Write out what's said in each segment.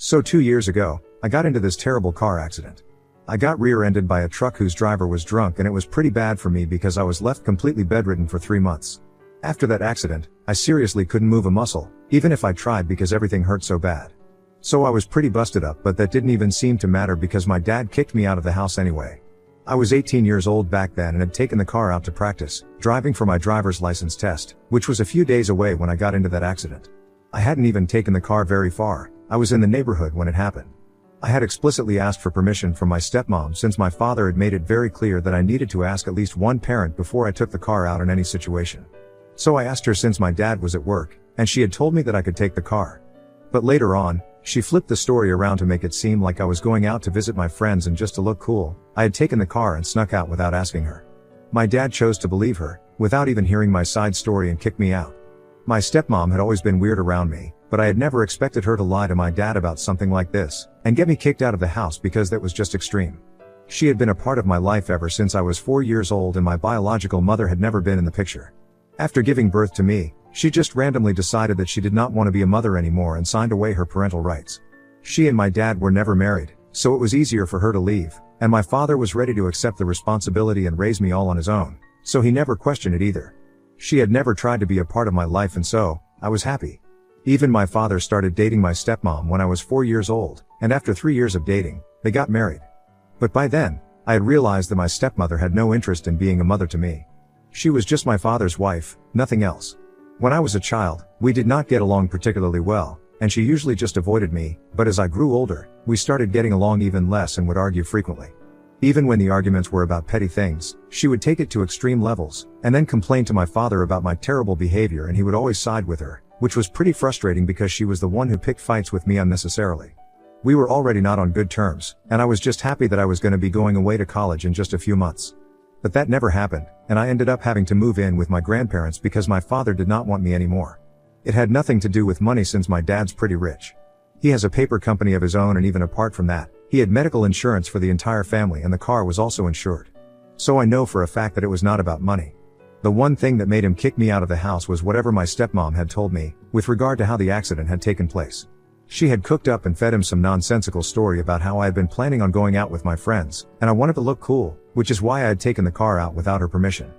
So 2 years ago, I got into this terrible car accident. I got rear-ended by a truck whose driver was drunk, and it was pretty bad for me because I was left completely bedridden for 3 months. After that accident, I seriously couldn't move a muscle, even if I tried, because everything hurt so bad. So I was pretty busted up, but that didn't even seem to matter because my dad kicked me out of the house anyway. I was 18 years old back then and had taken the car out to practice, driving for my driver's license test, which was a few days away when I got into that accident. I hadn't even taken the car very far. I was in the neighborhood when it happened. I had explicitly asked for permission from my stepmom since my father had made it very clear that I needed to ask at least one parent before I took the car out in any situation. So I asked her since my dad was at work, and she had told me that I could take the car. But later on, she flipped the story around to make it seem like I was going out to visit my friends, and just to look cool, I had taken the car and snuck out without asking her. My dad chose to believe her, without even hearing my side story, and kicked me out. My stepmom had always been weird around me, but I had never expected her to lie to my dad about something like this, and get me kicked out of the house, because that was just extreme. She had been a part of my life ever since I was 4 years old, and my biological mother had never been in the picture. After giving birth to me, she just randomly decided that she did not want to be a mother anymore and signed away her parental rights. She and my dad were never married, so it was easier for her to leave, and my father was ready to accept the responsibility and raise me all on his own, so he never questioned it either. She had never tried to be a part of my life, and so, I was happy. Even my father started dating my stepmom when I was 4 years old, and after 3 years of dating, they got married. But by then, I had realized that my stepmother had no interest in being a mother to me. She was just my father's wife, nothing else. When I was a child, we did not get along particularly well, and she usually just avoided me, but as I grew older, we started getting along even less and would argue frequently. Even when the arguments were about petty things, she would take it to extreme levels, and then complain to my father about my terrible behavior, and he would always side with her, which was pretty frustrating because she was the one who picked fights with me unnecessarily. We were already not on good terms, and I was just happy that I was going to be going away to college in just a few months. But that never happened, and I ended up having to move in with my grandparents because my father did not want me anymore. It had nothing to do with money since my dad's pretty rich. He has a paper company of his own, and even apart from that, he had medical insurance for the entire family, and the car was also insured. So I know for a fact that it was not about money. The one thing that made him kick me out of the house was whatever my stepmom had told me, with regard to how the accident had taken place. She had cooked up and fed him some nonsensical story about how I had been planning on going out with my friends, and I wanted to look cool, which is why I had taken the car out without her permission.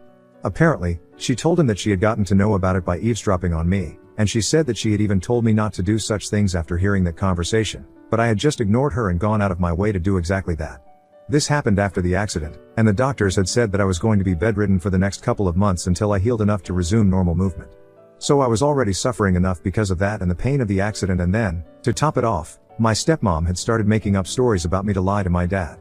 Apparently, she told him that she had gotten to know about it by eavesdropping on me, and she said that she had even told me not to do such things after hearing that conversation, but I had just ignored her and gone out of my way to do exactly that. This happened after the accident, and the doctors had said that I was going to be bedridden for the next couple of months until I healed enough to resume normal movement. So I was already suffering enough because of that and the pain of the accident, and then, to top it off, my stepmom had started making up stories about me to lie to my dad.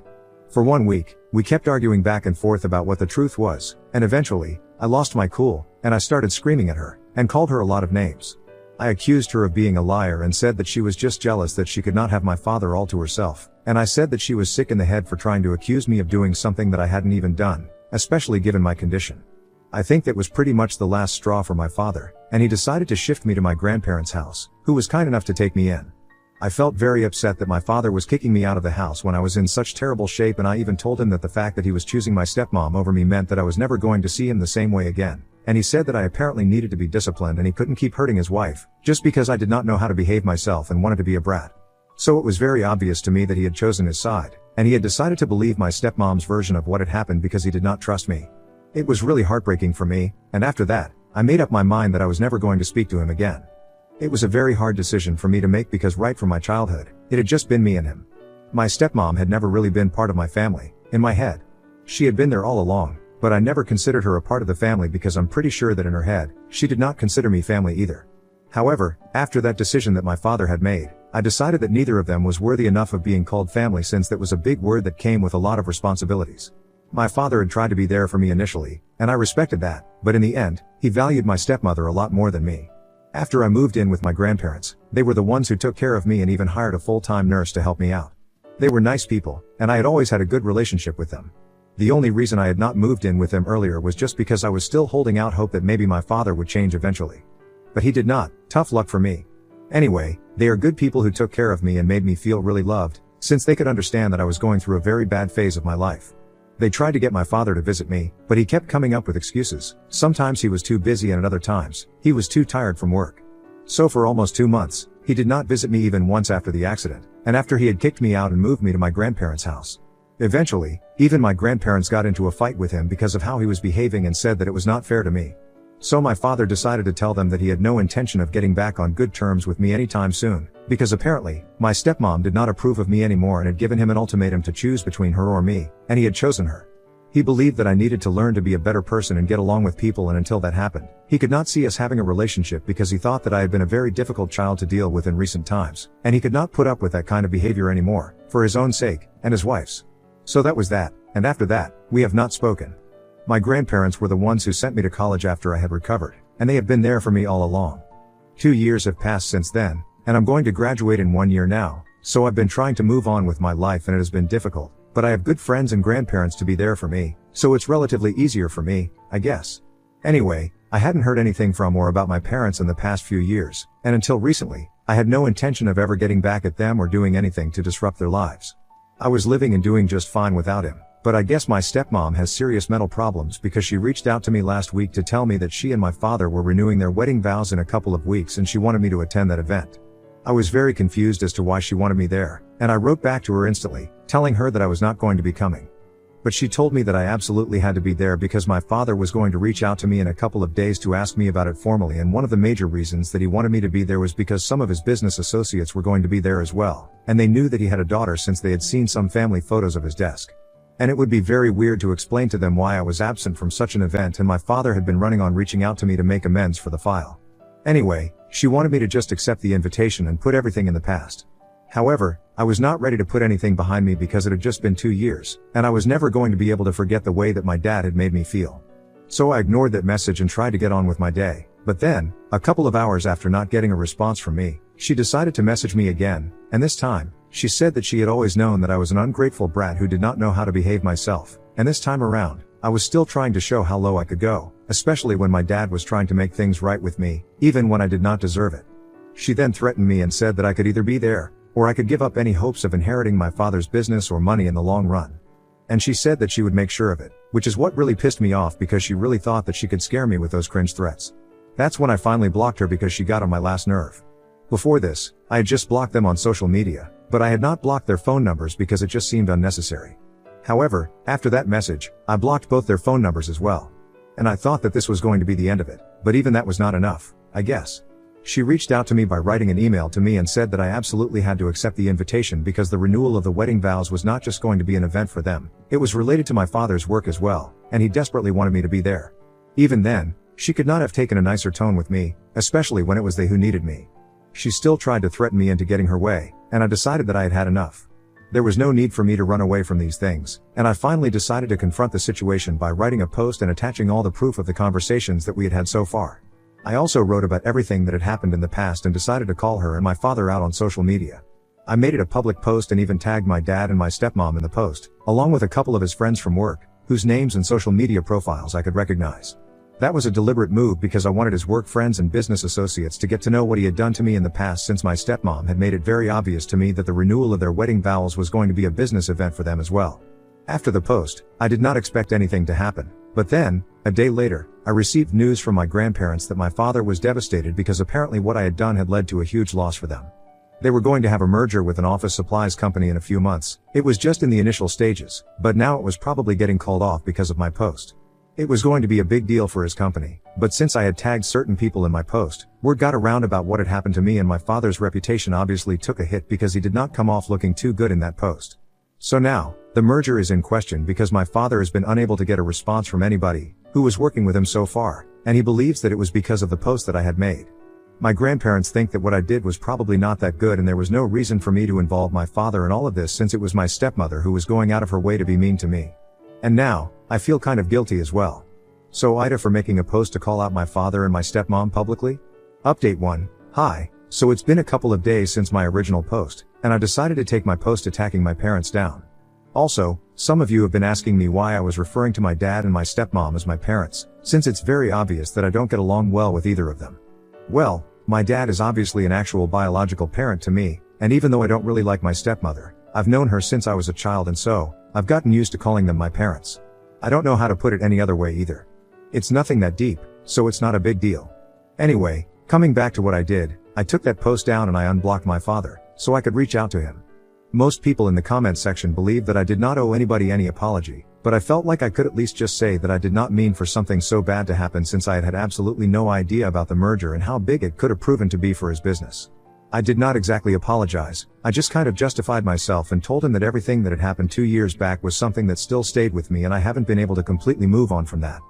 For 1 week, we kept arguing back and forth about what the truth was, and eventually, I lost my cool, and I started screaming at her, and called her a lot of names. I accused her of being a liar and said that she was just jealous that she could not have my father all to herself, and I said that she was sick in the head for trying to accuse me of doing something that I hadn't even done, especially given my condition. I think that was pretty much the last straw for my father, and he decided to shift me to my grandparents' house, who was kind enough to take me in. I felt very upset that my father was kicking me out of the house when I was in such terrible shape, and I even told him that the fact that he was choosing my stepmom over me meant that I was never going to see him the same way again. And he said that I apparently needed to be disciplined and he couldn't keep hurting his wife, just because I did not know how to behave myself and wanted to be a brat. So it was very obvious to me that he had chosen his side, and he had decided to believe my stepmom's version of what had happened because he did not trust me. It was really heartbreaking for me, and after that, I made up my mind that I was never going to speak to him again. It was a very hard decision for me to make because right from my childhood, it had just been me and him. My stepmom had never really been part of my family, in my head. She had been there all along, but I never considered her a part of the family because I'm pretty sure that in her head, she did not consider me family either. However, after that decision that my father had made, I decided that neither of them was worthy enough of being called family, since that was a big word that came with a lot of responsibilities. My father had tried to be there for me initially, and I respected that, but in the end, he valued my stepmother a lot more than me. After I moved in with my grandparents, they were the ones who took care of me and even hired a full-time nurse to help me out. They were nice people, and I had always had a good relationship with them. The only reason I had not moved in with them earlier was just because I was still holding out hope that maybe my father would change eventually. But he did not. Tough luck for me. Anyway, they are good people who took care of me and made me feel really loved, since they could understand that I was going through a very bad phase of my life. They tried to get my father to visit me, but he kept coming up with excuses. Sometimes he was too busy, and at other times, he was too tired from work. So for almost 2 months, He did not visit me even once after the accident, and after he had kicked me out and moved me to my grandparents' house. Eventually, even my grandparents got into a fight with him because of how he was behaving and said that it was not fair to me. So my father decided to tell them that he had no intention of getting back on good terms with me anytime soon, because apparently, my stepmom did not approve of me anymore and had given him an ultimatum to choose between her or me, and he had chosen her. He believed that I needed to learn to be a better person and get along with people, and until that happened, he could not see us having a relationship because he thought that I had been a very difficult child to deal with in recent times, and he could not put up with that kind of behavior anymore, for his own sake, and his wife's. So that was that, and after that, we have not spoken. My grandparents were the ones who sent me to college after I had recovered, and they have been there for me all along. 2 years have passed since then, and I'm going to graduate in 1 year now, so I've been trying to move on with my life and it has been difficult, but I have good friends and grandparents to be there for me, so it's relatively easier for me, I guess. Anyway, I hadn't heard anything from or about my parents in the past few years, and until recently, I had no intention of ever getting back at them or doing anything to disrupt their lives. I was living and doing just fine without him. But I guess my stepmom has serious mental problems because she reached out to me last week to tell me that she and my father were renewing their wedding vows in a couple of weeks and she wanted me to attend that event. I was very confused as to why she wanted me there, and I wrote back to her instantly, telling her that I was not going to be coming. But she told me that I absolutely had to be there because my father was going to reach out to me in a couple of days to ask me about it formally, and one of the major reasons that he wanted me to be there was because some of his business associates were going to be there as well, and they knew that he had a daughter since they had seen some family photos of his desk. And it would be very weird to explain to them why I was absent from such an event, and my father had been running on reaching out to me to make amends for the file. Anyway, she wanted me to just accept the invitation and put everything in the past. However, I was not ready to put anything behind me because it had just been 2 years, and I was never going to be able to forget the way that my dad had made me feel. So I ignored that message and tried to get on with my day, but then, a couple of hours after not getting a response from me, she decided to message me again, and this time, she said that she had always known that I was an ungrateful brat who did not know how to behave myself, and this time around, I was still trying to show how low I could go, especially when my dad was trying to make things right with me, even when I did not deserve it. She then threatened me and said that I could either be there, or I could give up any hopes of inheriting my father's business or money in the long run. And she said that she would make sure of it, which is what really pissed me off because she really thought that she could scare me with those cringe threats. That's when I finally blocked her because she got on my last nerve. Before this, I had just blocked them on social media, but I had not blocked their phone numbers because it just seemed unnecessary. However, after that message, I blocked both their phone numbers as well. And I thought that this was going to be the end of it, but even that was not enough, I guess. She reached out to me by writing an email to me and said that I absolutely had to accept the invitation because the renewal of the wedding vows was not just going to be an event for them, it was related to my father's work as well, and he desperately wanted me to be there. Even then, she could not have taken a nicer tone with me, especially when it was they who needed me. She still tried to threaten me into getting her way, and I decided that I had had enough. There was no need for me to run away from these things, and I finally decided to confront the situation by writing a post and attaching all the proof of the conversations that we had had so far. I also wrote about everything that had happened in the past and decided to call her and my father out on social media. I made it a public post and even tagged my dad and my stepmom in the post, along with a couple of his friends from work, whose names and social media profiles I could recognize. That was a deliberate move because I wanted his work friends and business associates to get to know what he had done to me in the past, since my stepmom had made it very obvious to me that the renewal of their wedding vows was going to be a business event for them as well. After the post, I did not expect anything to happen, but then, a day later, I received news from my grandparents that my father was devastated because apparently what I had done had led to a huge loss for them. They were going to have a merger with an office supplies company in a few months. It was just in the initial stages, but now it was probably getting called off because of my post. It was going to be a big deal for his company, but since I had tagged certain people in my post, word got around about what had happened to me, and my father's reputation obviously took a hit because he did not come off looking too good in that post. So now, the merger is in question because my father has been unable to get a response from anybody who was working with him so far, and he believes that it was because of the post that I had made. My grandparents think that what I did was probably not that good, and there was no reason for me to involve my father in all of this since it was my stepmother who was going out of her way to be mean to me. And now, I feel kind of guilty as well. So Ida for making a post to call out my father and my stepmom publicly? Update 1. Hi, so it's been a couple of days since my original post, and I decided to take my post attacking my parents down. Also, some of you have been asking me why I was referring to my dad and my stepmom as my parents, since it's very obvious that I don't get along well with either of them. Well, my dad is obviously an actual biological parent to me, and even though I don't really like my stepmother, I've known her since I was a child, and so, I've gotten used to calling them my parents. I don't know how to put it any other way either. It's nothing that deep, so it's not a big deal. Anyway, coming back to what I did I took that post down and I unblocked my father, so I could reach out to him. Most people in the comment section believed that I did not owe anybody any apology, but I felt like I could at least just say that I did not mean for something so bad to happen, since I had had absolutely no idea about the merger and how big it could have proven to be for his business. I did not exactly apologize, I just kind of justified myself and told him that everything that had happened 2 years back was something that still stayed with me and I haven't been able to completely move on from that.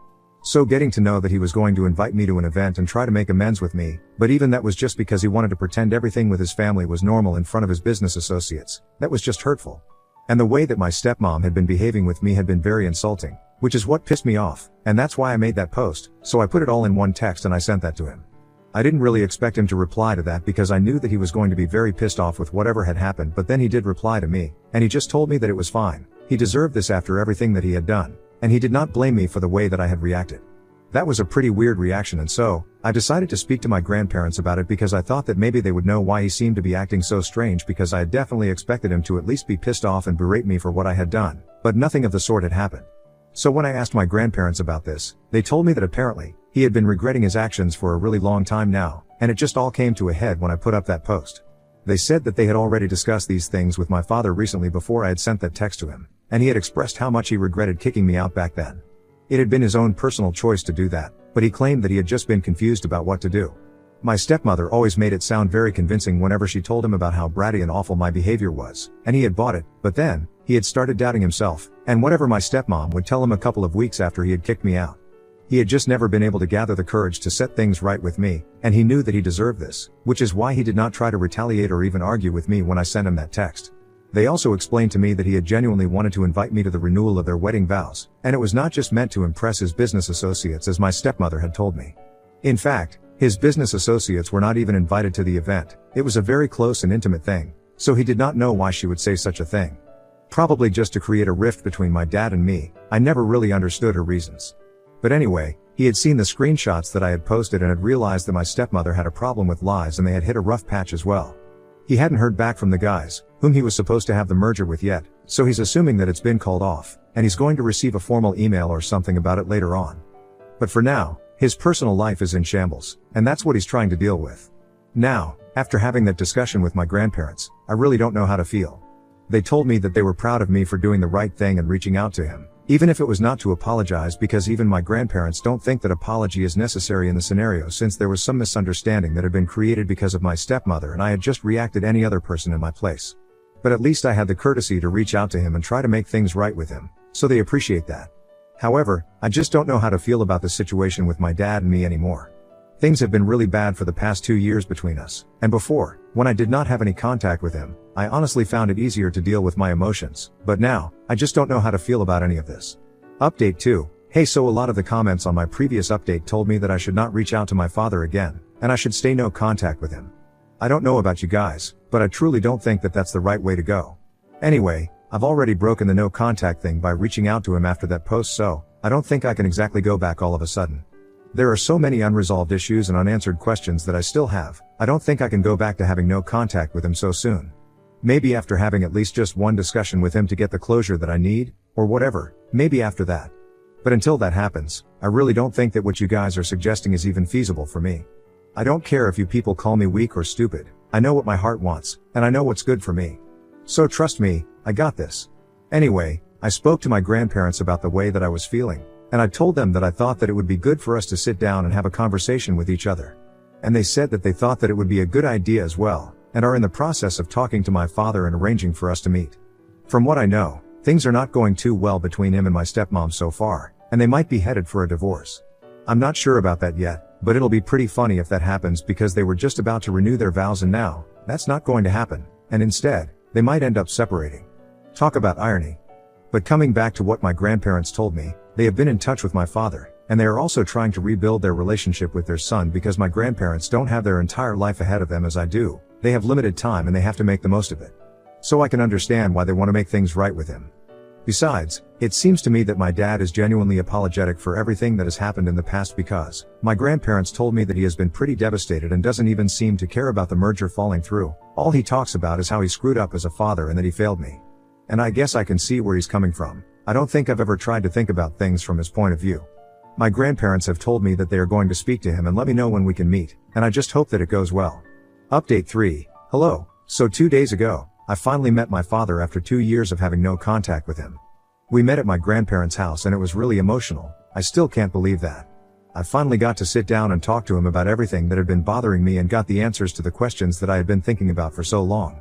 So getting to know that he was going to invite me to an event and try to make amends with me, but even that was just because he wanted to pretend everything with his family was normal in front of his business associates, that was just hurtful. And the way that my stepmom had been behaving with me had been very insulting, which is what pissed me off, and that's why I made that post, so I put it all in one text and I sent that to him. I didn't really expect him to reply to that because I knew that he was going to be very pissed off with whatever had happened, but then he did reply to me, and he just told me that it was fine, he deserved this after everything that he had done, and he did not blame me for the way that I had reacted. That was a pretty weird reaction, and so, I decided to speak to my grandparents about it because I thought that maybe they would know why he seemed to be acting so strange, because I had definitely expected him to at least be pissed off and berate me for what I had done, but nothing of the sort had happened. So when I asked my grandparents about this, they told me that apparently, he had been regretting his actions for a really long time now, and it just all came to a head when I put up that post. They said that they had already discussed these things with my father recently before I had sent that text to him, and he had expressed how much he regretted kicking me out back then. It had been his own personal choice to do that, but he claimed that he had just been confused about what to do. My stepmother always made it sound very convincing whenever she told him about how bratty and awful my behavior was, and he had bought it, but then, he had started doubting himself, and whatever my stepmom would tell him a couple of weeks after he had kicked me out. He had just never been able to gather the courage to set things right with me, and he knew that he deserved this, which is why he did not try to retaliate or even argue with me when I sent him that text. They also explained to me that he had genuinely wanted to invite me to the renewal of their wedding vows, and it was not just meant to impress his business associates as my stepmother had told me. In fact, his business associates were not even invited to the event, it was a very close and intimate thing, so he did not know why she would say such a thing. Probably just to create a rift between my dad and me, I never really understood her reasons. But anyway, he had seen the screenshots that I had posted and had realized that my stepmother had a problem with lies and they had hit a rough patch as well. He hadn't heard back from the guys, whom he was supposed to have the merger with yet, so he's assuming that it's been called off, and he's going to receive a formal email or something about it later on. But for now, his personal life is in shambles, and that's what he's trying to deal with. Now, after having that discussion with my grandparents, I really don't know how to feel. They told me that they were proud of me for doing the right thing and reaching out to him, even if it was not to apologize, because even my grandparents don't think that apology is necessary in the scenario, since there was some misunderstanding that had been created because of my stepmother and I had just reacted any other person in my place. But at least I had the courtesy to reach out to him and try to make things right with him, so they appreciate that. However, I just don't know how to feel about the situation with my dad and me anymore. Things have been really bad for the past 2 years between us, and before, when I did not have any contact with him, I honestly found it easier to deal with my emotions, but now, I just don't know how to feel about any of this. Update 2. Hey, so a lot of the comments on my previous update told me that I should not reach out to my father again, and I should stay no contact with him. I don't know about you guys, but I truly don't think that that's the right way to go. Anyway, I've already broken the no contact thing by reaching out to him after that post, so I don't think I can exactly go back all of a sudden. There are so many unresolved issues and unanswered questions that I still have. I don't think I can go back to having no contact with him so soon. Maybe after having at least just one discussion with him to get the closure that I need, or whatever, maybe after that. But until that happens, I really don't think that what you guys are suggesting is even feasible for me. I don't care if you people call me weak or stupid, I know what my heart wants, and I know what's good for me. So trust me, I got this. Anyway, I spoke to my grandparents about the way that I was feeling, and I told them that I thought that it would be good for us to sit down and have a conversation with each other. And they said that they thought that it would be a good idea as well, and are in the process of talking to my father and arranging for us to meet. From what I know, things are not going too well between him and my stepmom so far, and they might be headed for a divorce. I'm not sure about that yet, but it'll be pretty funny if that happens, because they were just about to renew their vows and now, that's not going to happen, and instead, they might end up separating. Talk about irony. But coming back to what my grandparents told me, they have been in touch with my father, and they are also trying to rebuild their relationship with their son, because my grandparents don't have their entire life ahead of them as I do. They have limited time and they have to make the most of it. So I can understand why they want to make things right with him. Besides, it seems to me that my dad is genuinely apologetic for everything that has happened in the past, because my grandparents told me that he has been pretty devastated and doesn't even seem to care about the merger falling through. All he talks about is how he screwed up as a father and that he failed me. And I guess I can see where he's coming from. I don't think I've ever tried to think about things from his point of view. My grandparents have told me that they are going to speak to him and let me know when we can meet, and I just hope that it goes well. Update 3. Hello. So 2 days ago, I finally met my father after 2 years of having no contact with him. We met at my grandparents' house and it was really emotional. I still can't believe that. I finally got to sit down and talk to him about everything that had been bothering me and got the answers to the questions that I had been thinking about for so long.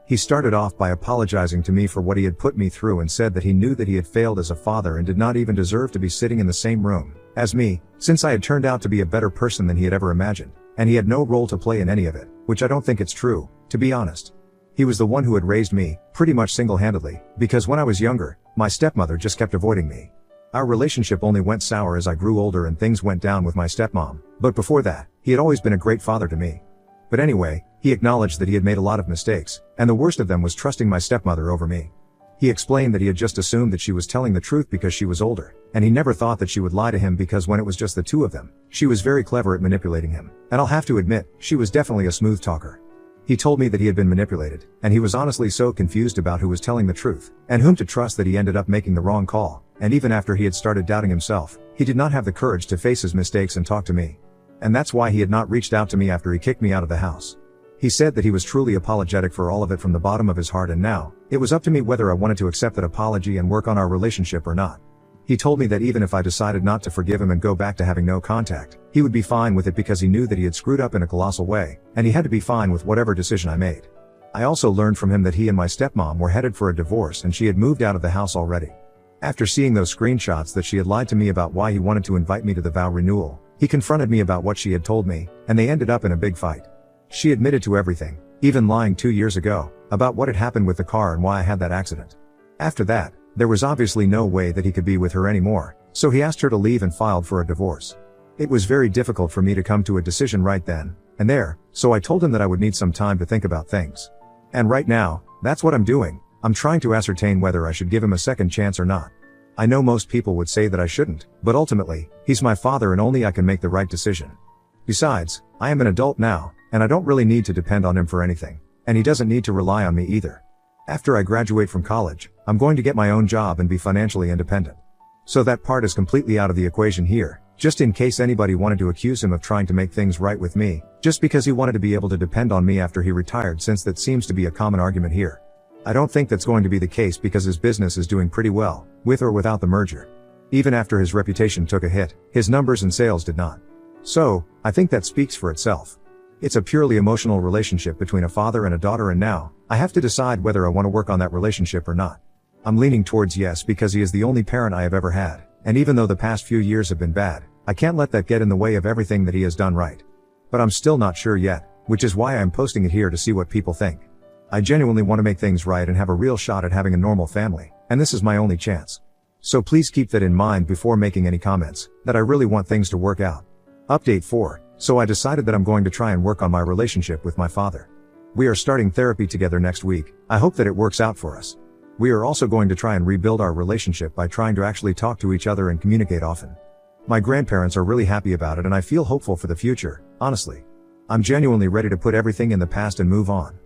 He started off by apologizing to me for what he had put me through and said that he knew that he had failed as a father and did not even deserve to be sitting in the same room as me, since I had turned out to be a better person than he had ever imagined, and he had no role to play in any of it, which I don't think it's true, to be honest. He was the one who had raised me, pretty much single-handedly, because when I was younger, my stepmother just kept avoiding me. Our relationship only went sour as I grew older and things went down with my stepmom, but before that, he had always been a great father to me. But anyway, he acknowledged that he had made a lot of mistakes, and the worst of them was trusting my stepmother over me. He explained that he had just assumed that she was telling the truth because she was older, and he never thought that she would lie to him because when it was just the two of them, she was very clever at manipulating him, and I'll have to admit, she was definitely a smooth talker. He told me that he had been manipulated, and he was honestly so confused about who was telling the truth, and whom to trust that he ended up making the wrong call, and even after he had started doubting himself, he did not have the courage to face his mistakes and talk to me. And that's why he had not reached out to me after he kicked me out of the house. He said that he was truly apologetic for all of it from the bottom of his heart and now, it was up to me whether I wanted to accept that apology and work on our relationship or not. He told me that even if I decided not to forgive him and go back to having no contact, he would be fine with it because he knew that he had screwed up in a colossal way, and he had to be fine with whatever decision I made. I also learned from him that he and my stepmom were headed for a divorce and she had moved out of the house already. After seeing those screenshots that she had lied to me about why he wanted to invite me to the vow renewal, he confronted me about what she had told me, and they ended up in a big fight. She admitted to everything, even lying 2 years ago, about what had happened with the car and why I had that accident. After that, there was obviously no way that he could be with her anymore, so he asked her to leave and filed for a divorce. It was very difficult for me to come to a decision right then and there, so I told him that I would need some time to think about things. And right now, that's what I'm doing. I'm trying to ascertain whether I should give him a second chance or not. I know most people would say that I shouldn't, but ultimately, he's my father and only I can make the right decision. Besides, I am an adult now, and I don't really need to depend on him for anything, and he doesn't need to rely on me either. After I graduate from college, I'm going to get my own job and be financially independent. So that part is completely out of the equation here, just in case anybody wanted to accuse him of trying to make things right with me, just because he wanted to be able to depend on me after he retired, since that seems to be a common argument here. I don't think that's going to be the case because his business is doing pretty well, with or without the merger. Even after his reputation took a hit, his numbers and sales did not. So, I think that speaks for itself. It's a purely emotional relationship between a father and a daughter, and now, I have to decide whether I want to work on that relationship or not. I'm leaning towards yes because he is the only parent I have ever had, and even though the past few years have been bad, I can't let that get in the way of everything that he has done right. But I'm still not sure yet, which is why I'm posting it here to see what people think. I genuinely want to make things right and have a real shot at having a normal family, and this is my only chance. So please keep that in mind before making any comments, that I really want things to work out. Update 4. So I decided that I'm going to try and work on my relationship with my father. We are starting therapy together next week. I hope that it works out for us. We are also going to try and rebuild our relationship by trying to actually talk to each other and communicate often. My grandparents are really happy about it and I feel hopeful for the future, honestly. I'm genuinely ready to put everything in the past and move on.